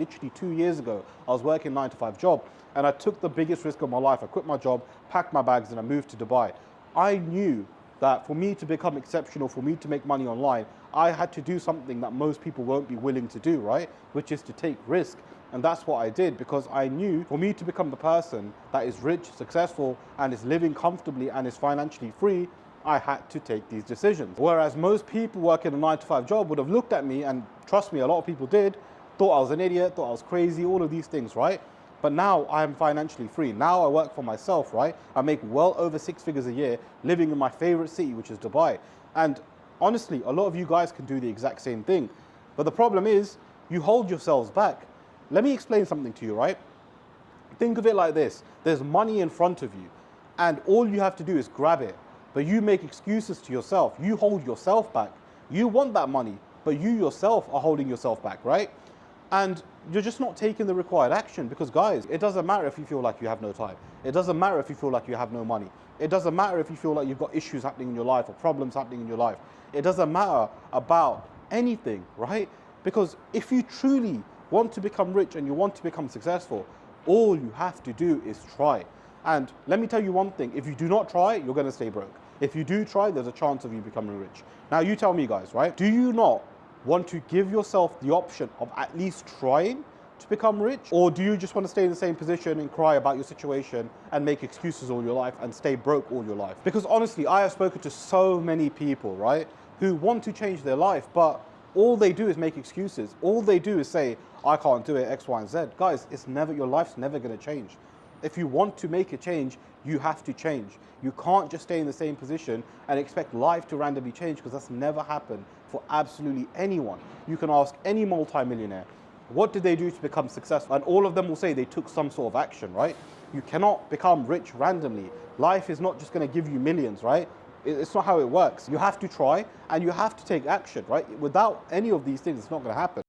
literally 2 years ago. I was working a 9-to-5 job and I took the biggest risk of my life. I quit my job, packed my bags and I moved to Dubai. I knew that for me to become exceptional, for me to make money online, I had to do something that most people won't be willing to do, right? Which is to take risk. And that's what I did, because I knew for me to become the person that is rich, successful, and is living comfortably and is financially free, I had to take these decisions. Whereas most people working a 9-to-5 job would have looked at me, and trust me, a lot of people did, thought I was an idiot, thought I was crazy, all of these things, right? But now I'm financially free. Now I work for myself, right? I make well over 6 figures a year living in my favorite city, which is Dubai. And honestly, a lot of you guys can do the exact same thing. But the problem is, you hold yourselves back. Let me explain something to you, right? Think of it like this. There's money in front of you, and all you have to do is grab it. But you make excuses to yourself. You hold yourself back. You want that money, but you yourself are holding yourself back, right? And you're just not taking the required action, because guys, it doesn't matter if you feel like you have no time. It doesn't matter if you feel like you have no money. It doesn't matter if you feel like you've got issues happening in your life or problems happening in your life. It doesn't matter about anything, right? Because if you truly want to become rich and you want to become successful, all you have to do is try. And let me tell you one thing, if you do not try, you're gonna stay broke. If you do try, there's a chance of you becoming rich. Now you tell me guys, right? Do you not want to give yourself the option of at least trying to become rich? Or do you just want to stay in the same position and cry about your situation and make excuses all your life and stay broke all your life? Because honestly, I have spoken to so many people, right, who want to change their life, but all they do is make excuses. All they do is say, I can't do it, X, Y, and Z. Guys, your life's never gonna change. If you want to make a change, you have to change. You can't just stay in the same position and expect life to randomly change, because that's never happened for absolutely anyone. You can ask any multi-millionaire, what did they do to become successful? And all of them will say they took some sort of action, right? You cannot become rich randomly. Life is not just gonna give you millions, right? It's not how it works. You have to try and you have to take action, right? Without any of these things, it's not gonna happen.